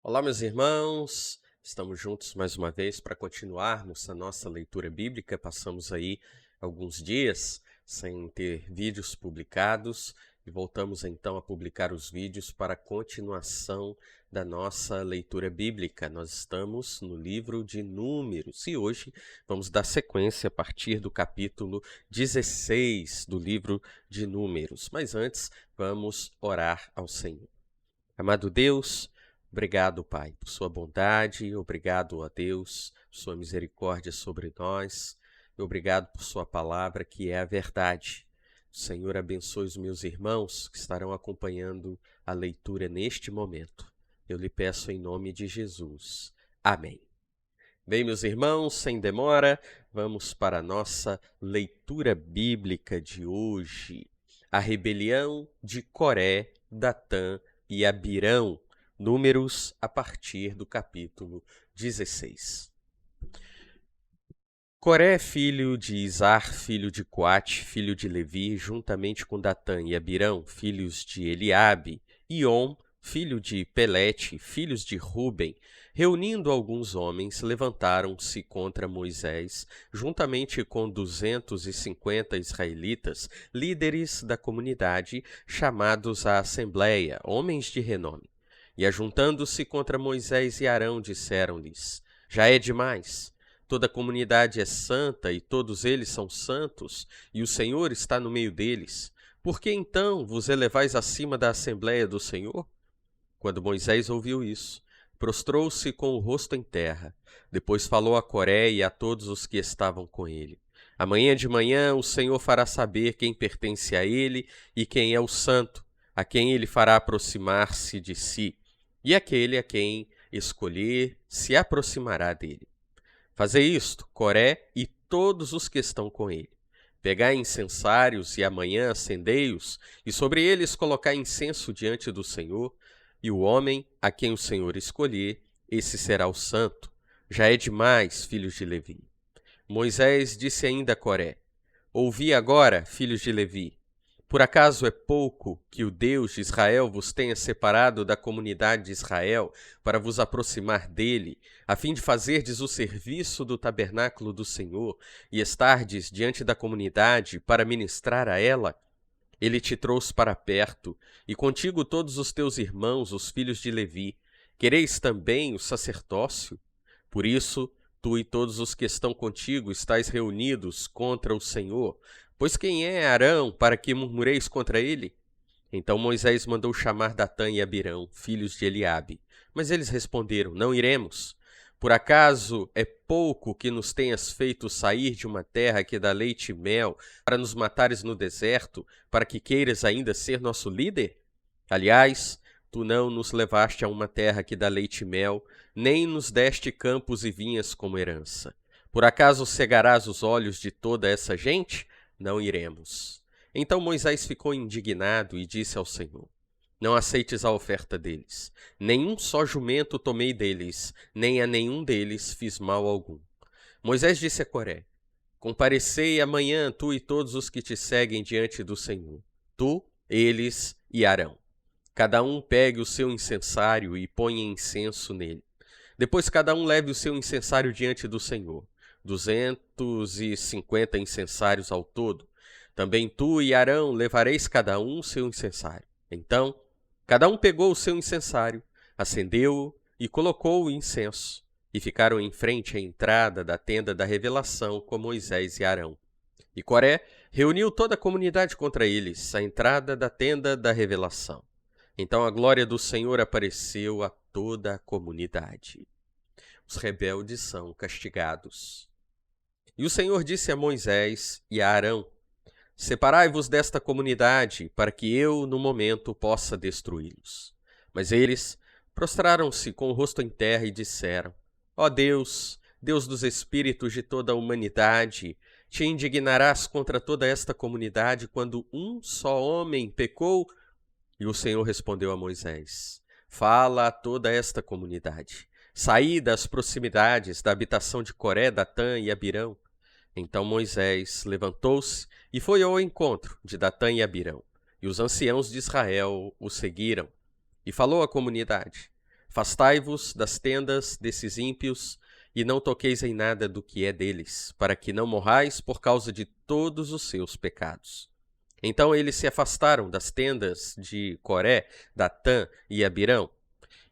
Olá, meus irmãos. Estamos juntos mais uma vez para continuarmos a nossa leitura bíblica. Passamos aí alguns dias sem ter vídeos publicados e voltamos então a publicar os vídeos para a continuação da nossa leitura bíblica. Nós estamos no livro de Números e hoje vamos dar sequência a partir do capítulo 16 do livro de Números. Mas antes, vamos orar ao Senhor. Amado Deus, obrigado, Pai, por sua bondade, obrigado a Deus, por sua misericórdia sobre nós, e obrigado por sua palavra, que é a verdade. O Senhor abençoe os meus irmãos que estarão acompanhando a leitura neste momento. Eu lhe peço em nome de Jesus. Amém. Bem, meus irmãos, sem demora, vamos para a nossa leitura bíblica de hoje. A rebelião de Coré, Datã e Abirão. Números a partir do capítulo 16. Coré, filho de Izar, filho de Coate, filho de Levi, juntamente com Datã e Abirão, filhos de Eliabe, e On, filho de Pelete, filhos de Ruben, reunindo alguns homens, levantaram-se contra Moisés, juntamente com 250 israelitas, líderes da comunidade, chamados à assembleia, homens de renome. E ajuntando-se contra Moisés e Arão, disseram-lhes: Já é demais. Toda a comunidade é santa e todos eles são santos, e o Senhor está no meio deles. Por que então vos elevais acima da assembleia do Senhor? Quando Moisés ouviu isso, prostrou-se com o rosto em terra. Depois falou a Coré e a todos os que estavam com ele: Amanhã de manhã o Senhor fará saber quem pertence a ele e quem é o santo, a quem ele fará aproximar-se de si, e aquele a quem escolher se aproximará dele. Fazei isto, Coré e todos os que estão com ele. Pegai incensários e amanhã acendei-os, e sobre eles colocai incenso diante do Senhor, e o homem a quem o Senhor escolher, esse será o santo. Já é demais, filhos de Levi. Moisés disse ainda a Coré: Ouvi agora, filhos de Levi. Por acaso é pouco que o Deus de Israel vos tenha separado da comunidade de Israel para vos aproximar dele, a fim de fazerdes o serviço do tabernáculo do Senhor e estardes diante da comunidade para ministrar a ela? Ele te trouxe para perto, e contigo todos os teus irmãos, os filhos de Levi. Quereis também o sacerdócio? Por isso, tu e todos os que estão contigo estáis reunidos contra o Senhor. Pois quem é Arão, para que murmureis contra ele? Então Moisés mandou chamar Datã e Abirão, filhos de Eliabe. Mas eles responderam: Não iremos. Por acaso é pouco que nos tenhas feito sair de uma terra que dá leite e mel, para nos matares no deserto, para que queiras ainda ser nosso líder? Aliás, tu não nos levaste a uma terra que dá leite e mel, nem nos deste campos e vinhas como herança. Por acaso cegarás os olhos de toda essa gente? Não iremos. Então Moisés ficou indignado e disse ao Senhor: Não aceites a oferta deles. Nenhum só jumento tomei deles, nem a nenhum deles fiz mal algum. Moisés disse a Coré: Comparecei amanhã, tu e todos os que te seguem diante do Senhor, tu, eles e Arão. Cada um pegue o seu incensário e ponha incenso nele. Depois cada um leve o seu incensário diante do Senhor, 250 incensários ao todo. Também tu e Arão levareis cada um o seu incensário. Então, cada um pegou o seu incensário, acendeu-o e colocou o incenso, e ficaram em frente à entrada da tenda da revelação com Moisés e Arão. E Coré reuniu toda a comunidade contra eles, à entrada da tenda da revelação. Então a glória do Senhor apareceu a toda a comunidade. Os rebeldes são castigados. E o Senhor disse a Moisés e a Arão: Separai-vos desta comunidade, para que eu, no momento, possa destruí-los. Mas eles prostraram-se com o rosto em terra e disseram: Ó Deus, Deus dos espíritos de toda a humanidade, te indignarás contra toda esta comunidade quando um só homem pecou? E o Senhor respondeu a Moisés: Fala a toda esta comunidade. Saí das proximidades da habitação de Coré, Datã e Abirão. Então Moisés levantou-se e foi ao encontro de Datã e Abirão. E os anciãos de Israel o seguiram. E falou à comunidade: Afastai-vos das tendas desses ímpios, e não toqueis em nada do que é deles, para que não morrais por causa de todos os seus pecados. Então eles se afastaram das tendas de Coré, Datã e Abirão.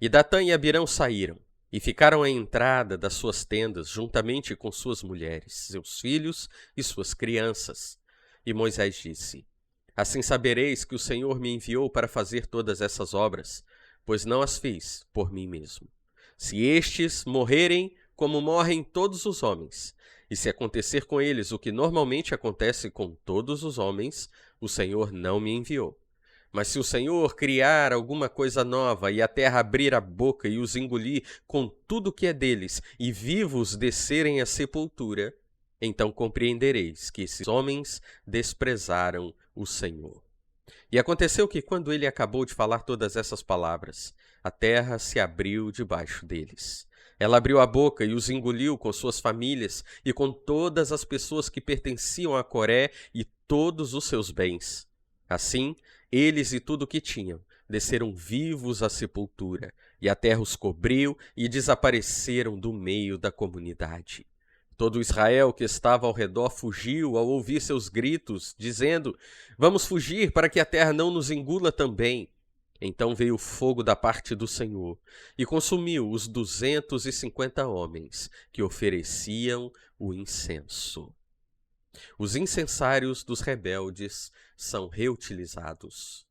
E Datã e Abirão saíram, e ficaram à entrada das suas tendas, juntamente com suas mulheres, seus filhos e suas crianças. E Moisés disse: Assim sabereis que o Senhor me enviou para fazer todas essas obras, pois não as fiz por mim mesmo. Se estes morrerem como morrem todos os homens, e se acontecer com eles o que normalmente acontece com todos os homens, o Senhor não me enviou. Mas se o Senhor criar alguma coisa nova e a terra abrir a boca e os engolir com tudo que é deles e vivos descerem à sepultura, então compreendereis que esses homens desprezaram o Senhor. E aconteceu que, quando ele acabou de falar todas essas palavras, a terra se abriu debaixo deles. Ela abriu a boca e os engoliu com suas famílias e com todas as pessoas que pertenciam a Coré e todos os seus bens. Assim, eles e tudo o que tinham desceram vivos à sepultura, e a terra os cobriu e desapareceram do meio da comunidade. Todo Israel que estava ao redor fugiu ao ouvir seus gritos, dizendo: Vamos fugir para que a terra não nos engula também. Então veio o fogo da parte do Senhor e consumiu os 250 homens que ofereciam o incenso. Os incensários dos rebeldes são reutilizados.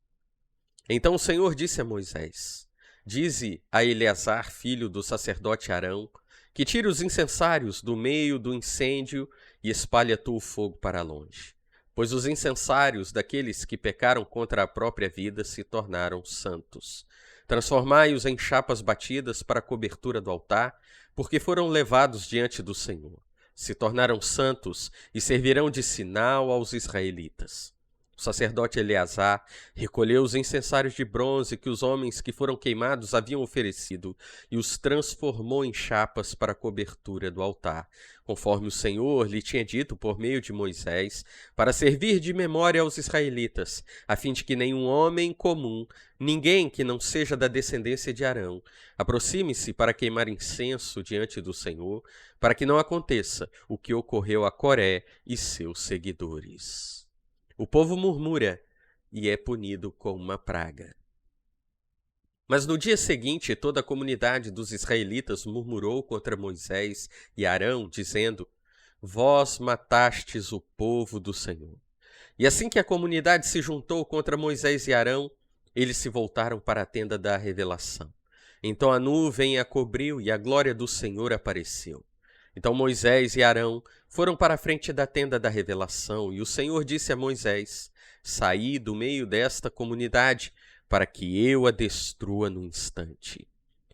Então o Senhor disse a Moisés: Dize a Eleazar, filho do sacerdote Arão, que tire os incensários do meio do incêndio e espalhe tu o fogo para longe. Pois os incensários daqueles que pecaram contra a própria vida se tornaram santos. Transformai-os em chapas batidas para a cobertura do altar, porque foram levados diante do Senhor. Se tornaram santos e servirão de sinal aos israelitas. O sacerdote Eleazar recolheu os incensários de bronze que os homens que foram queimados haviam oferecido e os transformou em chapas para a cobertura do altar, conforme o Senhor lhe tinha dito por meio de Moisés, para servir de memória aos israelitas, a fim de que nenhum homem comum, ninguém que não seja da descendência de Arão, aproxime-se para queimar incenso diante do Senhor, para que não aconteça o que ocorreu a Coré e seus seguidores. O povo murmura e é punido com uma praga. Mas no dia seguinte, toda a comunidade dos israelitas murmurou contra Moisés e Arão, dizendo: Vós matastes o povo do Senhor. E assim que a comunidade se juntou contra Moisés e Arão, eles se voltaram para a tenda da revelação. Então a nuvem a cobriu e a glória do Senhor apareceu. Então Moisés e Arão foram para a frente da tenda da revelação, e o Senhor disse a Moisés: Saí do meio desta comunidade, para que eu a destrua no instante.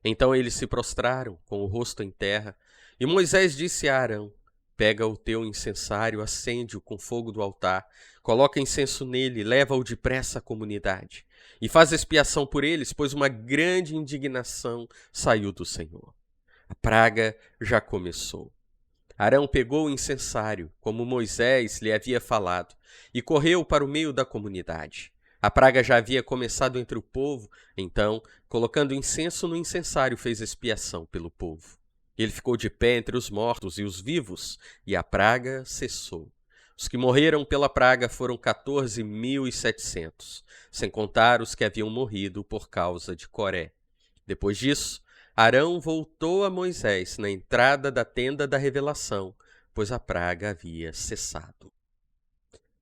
Então eles se prostraram, com o rosto em terra, e Moisés disse a Arão: Pega o teu incensário, acende-o com fogo do altar, coloca incenso nele, leva-o depressa à comunidade, e faz expiação por eles, pois uma grande indignação saiu do Senhor. A praga já começou. Arão pegou o incensário, como Moisés lhe havia falado, e correu para o meio da comunidade. A praga já havia começado entre o povo, então, colocando incenso no incensário, fez expiação pelo povo. Ele ficou de pé entre os mortos e os vivos, e a praga cessou. Os que morreram pela praga foram 14.700, sem contar os que haviam morrido por causa de Coré. Depois disso, Arão voltou a Moisés na entrada da tenda da revelação, pois a praga havia cessado.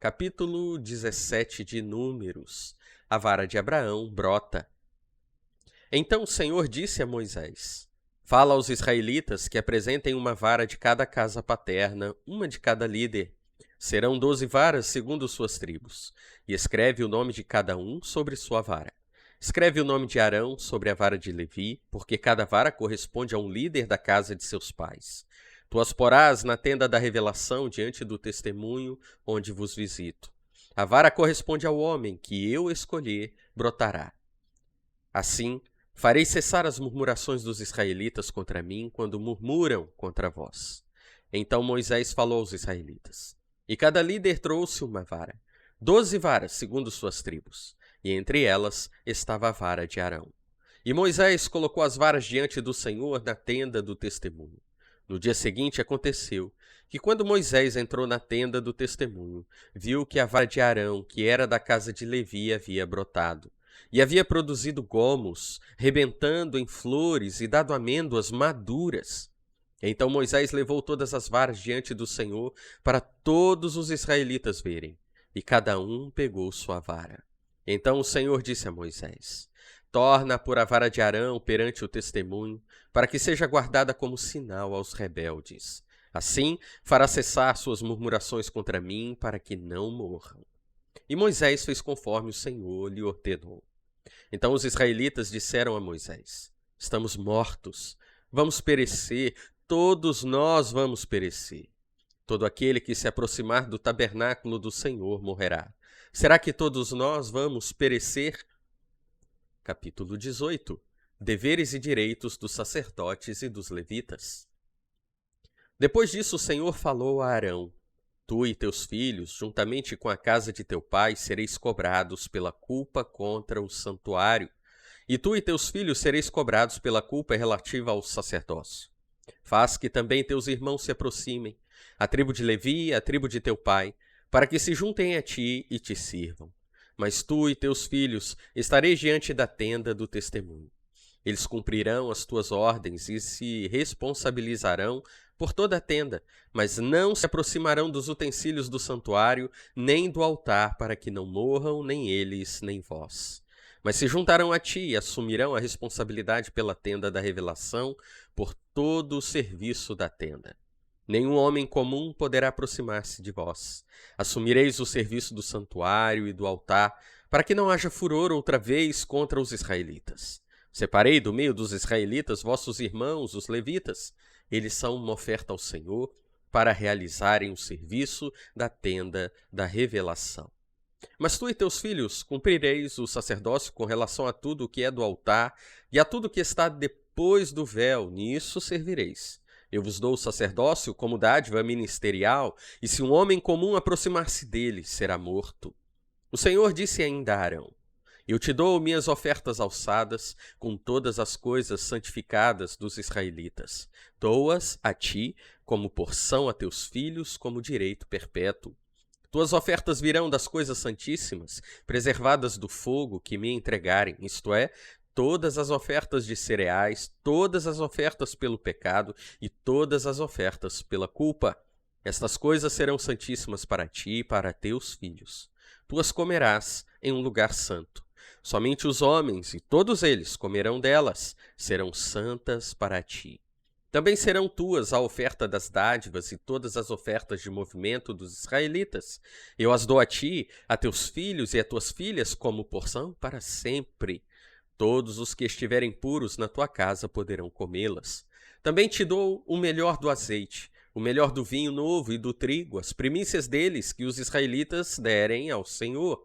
Capítulo 17 de Números. A vara de Abraão brota. Então o Senhor disse a Moisés: Fala aos israelitas que apresentem uma vara de cada casa paterna, uma de cada líder. Serão 12 varas segundo suas tribos, e escreve o nome de cada um sobre sua vara. Escreve o nome de Arão sobre a vara de Levi, porque cada vara corresponde a um líder da casa de seus pais. Tu as porás na tenda da revelação diante do testemunho onde vos visito. A vara corresponde ao homem que eu escolher, brotará. Assim, farei cessar as murmurações dos israelitas contra mim quando murmuram contra vós. Então Moisés falou aos israelitas. E cada líder trouxe uma vara, 12 varas segundo suas tribos. E entre elas estava a vara de Arão. E Moisés colocou as varas diante do Senhor na tenda do testemunho. No dia seguinte aconteceu que, quando Moisés entrou na tenda do testemunho, viu que a vara de Arão, que era da casa de Levi, havia brotado, e havia produzido gomos, rebentando em flores e dado amêndoas maduras. Então Moisés levou todas as varas diante do Senhor para todos os israelitas verem, e cada um pegou sua vara. Então o Senhor disse a Moisés: torna por a vara de Arão perante o testemunho, para que seja guardada como sinal aos rebeldes. Assim fará cessar suas murmurações contra mim, para que não morram. E Moisés fez conforme o Senhor lhe ordenou. Então os israelitas disseram a Moisés: estamos mortos, vamos perecer, todos nós vamos perecer. Todo aquele que se aproximar do tabernáculo do Senhor morrerá. Será que todos nós vamos perecer? Capítulo 18. Deveres e direitos dos sacerdotes e dos levitas. Depois disso o Senhor falou a Arão: tu e teus filhos, juntamente com a casa de teu pai, sereis cobrados pela culpa contra o santuário, e tu e teus filhos sereis cobrados pela culpa relativa ao sacerdócio. Faz que também teus irmãos se aproximem, a tribo de Levi e a tribo de teu pai, para que se juntem a ti e te sirvam. Mas tu e teus filhos estareis diante da tenda do testemunho. Eles cumprirão as tuas ordens e se responsabilizarão por toda a tenda, mas não se aproximarão dos utensílios do santuário, nem do altar, para que não morram nem eles, nem vós. Mas se juntarão a ti e assumirão a responsabilidade pela tenda da revelação, por todo o serviço da tenda. Nenhum homem comum poderá aproximar-se de vós. Assumireis o serviço do santuário e do altar, para que não haja furor outra vez contra os israelitas. Separei do meio dos israelitas vossos irmãos, os levitas. Eles são uma oferta ao Senhor para realizarem o serviço da tenda da revelação. Mas tu e teus filhos cumprireis o sacerdócio com relação a tudo o que é do altar e a tudo o que está depois do véu, nisso servireis. Eu vos dou o sacerdócio como dádiva ministerial, e se um homem comum aproximar-se dele, será morto. O Senhor disse ainda a Arão: eu te dou minhas ofertas alçadas, com todas as coisas santificadas dos israelitas. Dou-as a ti, como porção a teus filhos, como direito perpétuo. Tuas ofertas virão das coisas santíssimas, preservadas do fogo que me entregarem, isto é, todas as ofertas de cereais, todas as ofertas pelo pecado e todas as ofertas pela culpa. Estas coisas serão santíssimas para ti e para teus filhos. Tu as comerás em um lugar santo. Somente os homens, e todos eles comerão delas, serão santas para ti. Também serão tuas a oferta das dádivas e todas as ofertas de movimento dos israelitas. Eu as dou a ti, a teus filhos e a tuas filhas como porção para sempre. Todos os que estiverem puros na tua casa poderão comê-las. Também te dou o melhor do azeite, o melhor do vinho novo e do trigo, as primícias deles que os israelitas derem ao Senhor.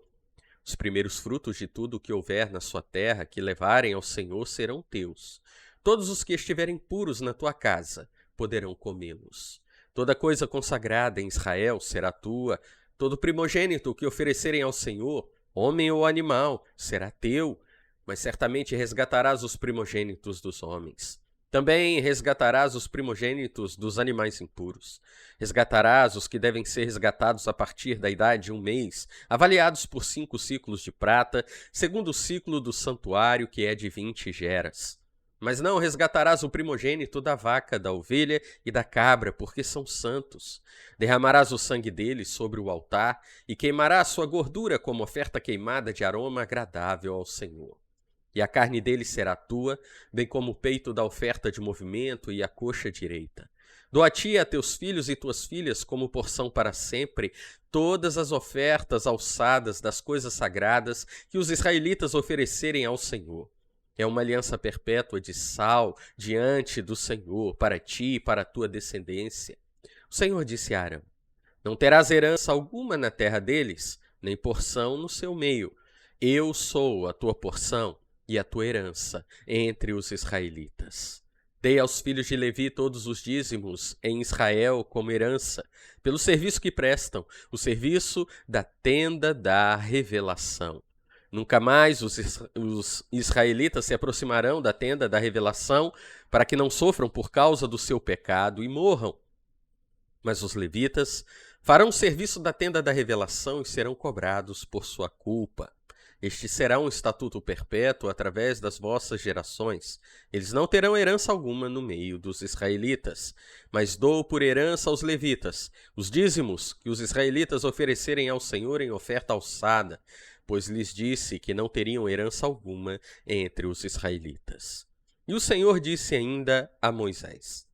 Os primeiros frutos de tudo o que houver na sua terra que levarem ao Senhor serão teus. Todos os que estiverem puros na tua casa poderão comê-los. Toda coisa consagrada em Israel será tua. Todo primogênito que oferecerem ao Senhor, homem ou animal, será teu. Mas certamente resgatarás os primogênitos dos homens. Também resgatarás os primogênitos dos animais impuros. Resgatarás os que devem ser resgatados a partir da idade de 1 mês, avaliados por 5 ciclos de prata, segundo o ciclo do santuário, que é de 20 geras. Mas não resgatarás o primogênito da vaca, da ovelha e da cabra, porque são santos. Derramarás o sangue deles sobre o altar e queimarás sua gordura como oferta queimada de aroma agradável ao Senhor. E a carne deles será tua, bem como o peito da oferta de movimento e a coxa direita. Dou a ti e a teus filhos e tuas filhas como porção para sempre todas as ofertas alçadas das coisas sagradas que os israelitas oferecerem ao Senhor. É uma aliança perpétua de sal diante do Senhor, para ti e para a tua descendência. O Senhor disse a Arão: não terás herança alguma na terra deles, nem porção no seu meio. Eu sou a tua porção e a tua herança entre os israelitas. Dei aos filhos de Levi todos os dízimos em Israel como herança, pelo serviço que prestam, o serviço da tenda da revelação. Nunca mais os israelitas se aproximarão da tenda da revelação para que não sofram por causa do seu pecado e morram. Mas os levitas farão serviço da tenda da revelação e serão cobrados por sua culpa. Este será um estatuto perpétuo através das vossas gerações. Eles não terão herança alguma no meio dos israelitas, mas dou por herança aos levitas os dízimos que os israelitas oferecerem ao Senhor em oferta alçada, pois lhes disse que não teriam herança alguma entre os israelitas. E o Senhor disse ainda a Moisés: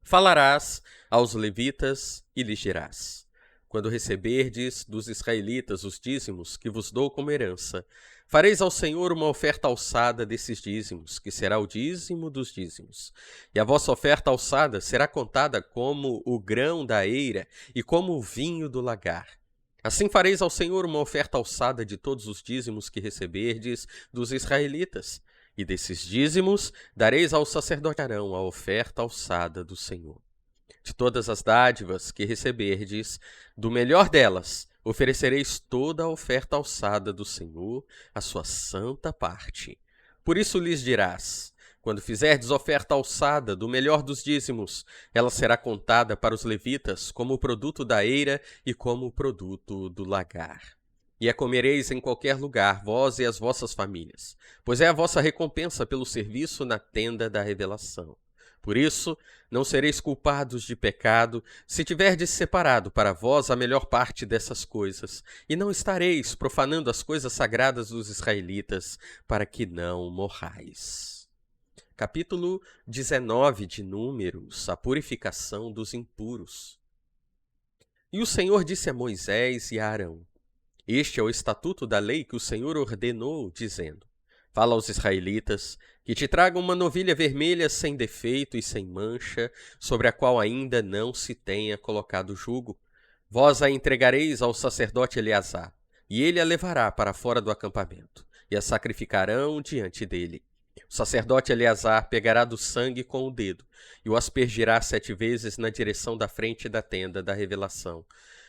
Falarás aos levitas e lhes dirás: Quando receberdes dos israelitas os dízimos que vos dou como herança, fareis ao Senhor uma oferta alçada desses dízimos, que será o dízimo dos dízimos. E a vossa oferta alçada será contada como o grão da eira e como o vinho do lagar. Assim fareis ao Senhor uma oferta alçada de todos os dízimos que receberdes dos israelitas. E desses dízimos dareis ao sacerdote Arão a oferta alçada do Senhor. De todas as dádivas que receberdes, do melhor delas, oferecereis toda a oferta alçada do Senhor, a sua santa parte. Por isso lhes dirás: quando fizerdes oferta alçada do melhor dos dízimos, ela será contada para os levitas como o produto da eira e como o produto do lagar. E a comereis em qualquer lugar, vós e as vossas famílias, pois é a vossa recompensa pelo serviço na tenda da revelação. Por isso, não sereis culpados de pecado, se tiverdes separado para vós a melhor parte dessas coisas, e não estareis profanando as coisas sagradas dos israelitas, para que não morrais. Capítulo 19 de Números, a purificação dos impuros. E o Senhor disse a Moisés e a Arão: Este é o estatuto da lei que o Senhor ordenou, dizendo: Fala aos israelitas que te tragam uma novilha vermelha sem defeito e sem mancha, sobre a qual ainda não se tenha colocado jugo. Vós a entregareis ao sacerdote Eleazar, e ele a levará para fora do acampamento, e a sacrificarão diante dele. O sacerdote Eleazar pegará do sangue com o dedo, e o aspergirá 7 vezes na direção da frente da tenda da revelação.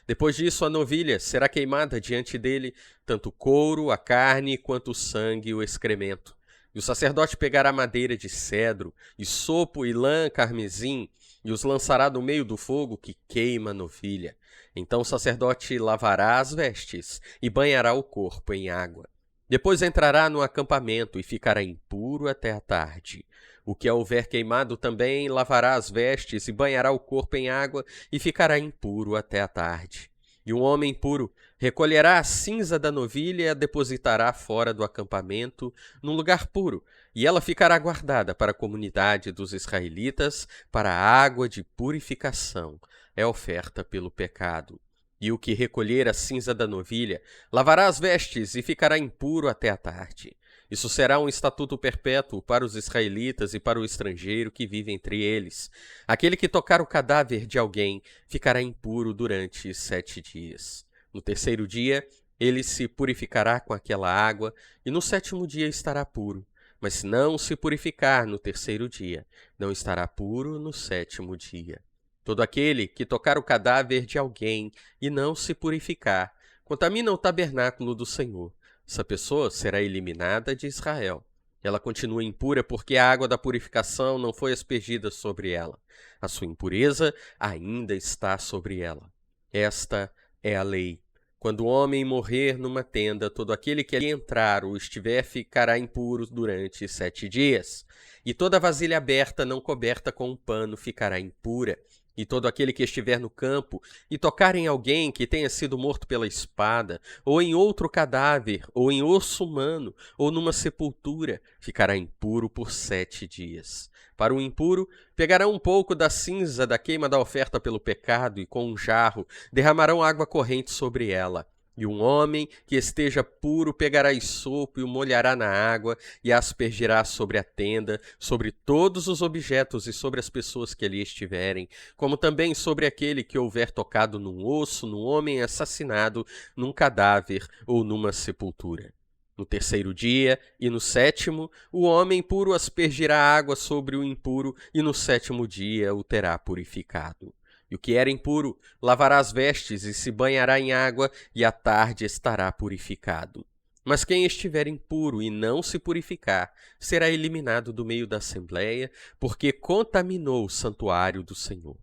Depois disso, a novilha será queimada diante dele, tanto o couro, a carne, quanto o sangue e o excremento. E o sacerdote pegará madeira de cedro, e sopo e lã carmesim, e os lançará no meio do fogo que queima a novilha. Então o sacerdote lavará as vestes e banhará o corpo em água. Depois entrará no acampamento e ficará impuro até a tarde. O que a houver queimado também lavará as vestes e banhará o corpo em água e ficará impuro até a tarde. E um homem impuro recolherá a cinza da novilha e a depositará fora do acampamento, num lugar puro, e ela ficará guardada para a comunidade dos israelitas, para a água de purificação, é oferta pelo pecado. E o que recolher a cinza da novilha lavará as vestes e ficará impuro até a tarde. Isso será um estatuto perpétuo para os israelitas e para o estrangeiro que vive entre eles. Aquele que tocar o cadáver de alguém ficará impuro durante 7 dias. No terceiro dia, ele se purificará com aquela água, e no 7º dia estará puro. Mas se não se purificar no terceiro dia, não estará puro no 7º dia. Todo aquele que tocar o cadáver de alguém e não se purificar, contamina o tabernáculo do Senhor. Essa pessoa será eliminada de Israel. Ela continua impura porque a água da purificação não foi aspergida sobre ela. A sua impureza ainda está sobre ela. Esta é a lei. Quando o homem morrer numa tenda, todo aquele que ali entrar ou estiver ficará impuro durante 7 dias. E toda vasilha aberta, não coberta com um pano, ficará impura. E todo aquele que estiver no campo e tocar em alguém que tenha sido morto pela espada, ou em outro cadáver, ou em osso humano, ou numa sepultura, ficará impuro por 7 dias. Para o impuro, pegarão um pouco da cinza da queima da oferta pelo pecado e com um jarro derramarão água corrente sobre ela. E um homem que esteja puro pegará esopo e o molhará na água e a aspergirá sobre a tenda, sobre todos os objetos e sobre as pessoas que ali estiverem, como também sobre aquele que houver tocado num osso, num homem assassinado, num cadáver ou numa sepultura. No terceiro dia e no 7º, o homem puro aspergirá água sobre o impuro e no 7º dia o terá purificado. E o que era impuro lavará as vestes e se banhará em água, e à tarde estará purificado. Mas quem estiver impuro e não se purificar, será eliminado do meio da assembleia, porque contaminou o santuário do Senhor.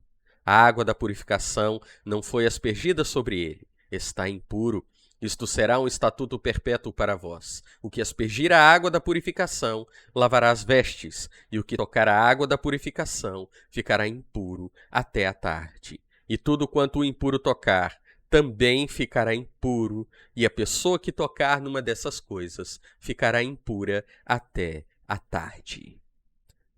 A água da purificação não foi aspergida sobre ele, está impuro. Isto será um estatuto perpétuo para vós. O que aspergir a água da purificação, lavará as vestes, e o que tocar a água da purificação, ficará impuro até a tarde. E tudo quanto o impuro tocar, também ficará impuro, e a pessoa que tocar numa dessas coisas ficará impura até a tarde.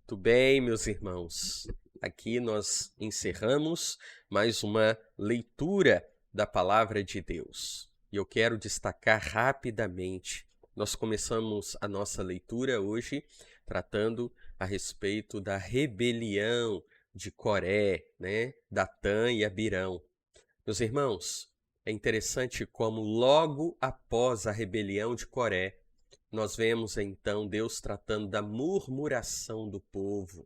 Muito bem, meus irmãos. Aqui nós encerramos mais uma leitura da Palavra de Deus. E eu quero destacar rapidamente. Nós começamos a nossa leitura hoje tratando a respeito da rebelião de Coré, Datã e Abirão. Meus irmãos, é interessante como logo após a rebelião de Coré, nós vemos então Deus tratando da murmuração do povo,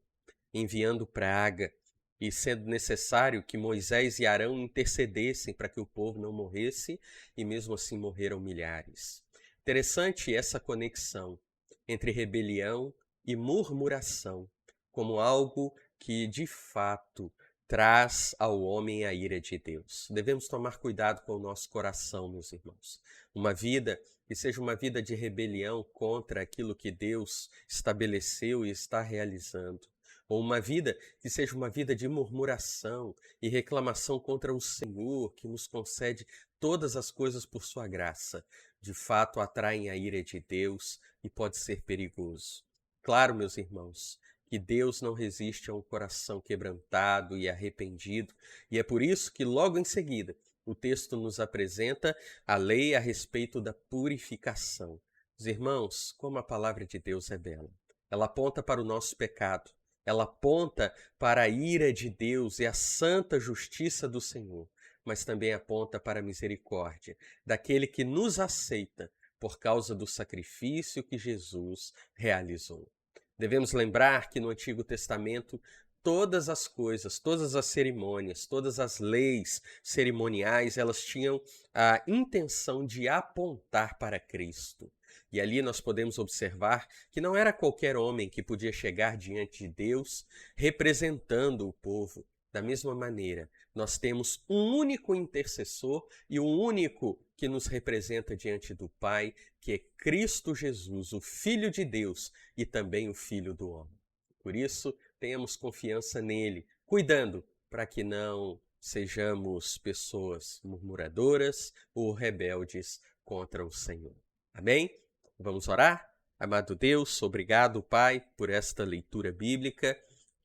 enviando praga e sendo necessário que Moisés e Arão intercedessem para que o povo não morresse, e mesmo assim morreram milhares. Interessante essa conexão entre rebelião e murmuração, como algo que de fato traz ao homem a ira de Deus. Devemos tomar cuidado com o nosso coração, meus irmãos. Uma vida que seja uma vida de rebelião contra aquilo que Deus estabeleceu e está realizando. Ou uma vida que seja uma vida de murmuração e reclamação contra o Senhor, que nos concede todas as coisas por sua graça. De fato, atraem a ira de Deus e pode ser perigoso. Claro, meus irmãos, que Deus não resiste a um coração quebrantado e arrependido, e é por isso que logo em seguida o texto nos apresenta a lei a respeito da purificação. Os irmãos, como a palavra de Deus é bela. Ela aponta para o nosso pecado, ela aponta para a ira de Deus e a santa justiça do Senhor, mas também aponta para a misericórdia daquele que nos aceita por causa do sacrifício que Jesus realizou. Devemos lembrar que no Antigo Testamento todas as coisas, todas as cerimônias, todas as leis cerimoniais, elas tinham a intenção de apontar para Cristo. E ali nós podemos observar que não era qualquer homem que podia chegar diante de Deus representando o povo. Da mesma maneira, nós temos um único intercessor e um único que nos representa diante do Pai, que é Cristo Jesus, o Filho de Deus e também o Filho do homem. Por isso, tenhamos confiança nele, cuidando para que não sejamos pessoas murmuradoras ou rebeldes contra o Senhor. Amém? Vamos orar? Amado Deus, obrigado, Pai, por esta leitura bíblica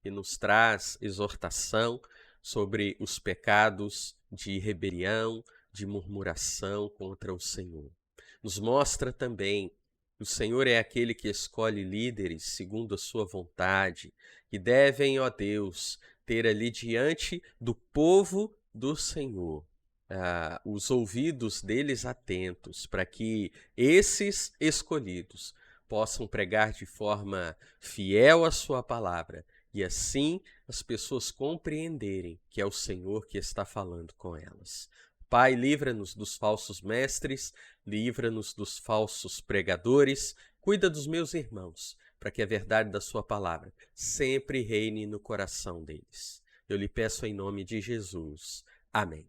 que nos traz exortação sobre os pecados de rebelião, de murmuração contra o Senhor. Nos mostra também que o Senhor é aquele que escolhe líderes segundo a sua vontade, que devem, ó Deus, ter ali diante do povo do Senhor os ouvidos deles atentos, para que esses escolhidos possam pregar de forma fiel a sua palavra e assim as pessoas compreenderem que é o Senhor que está falando com elas. Pai, livra-nos dos falsos mestres, livra-nos dos falsos pregadores, cuida dos meus irmãos, para que a verdade da sua palavra sempre reine no coração deles. Eu lhe peço em nome de Jesus. Amém.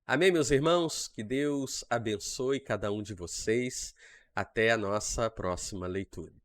Amém, meus irmãos? Que Deus abençoe cada um de vocês. Até a nossa próxima leitura.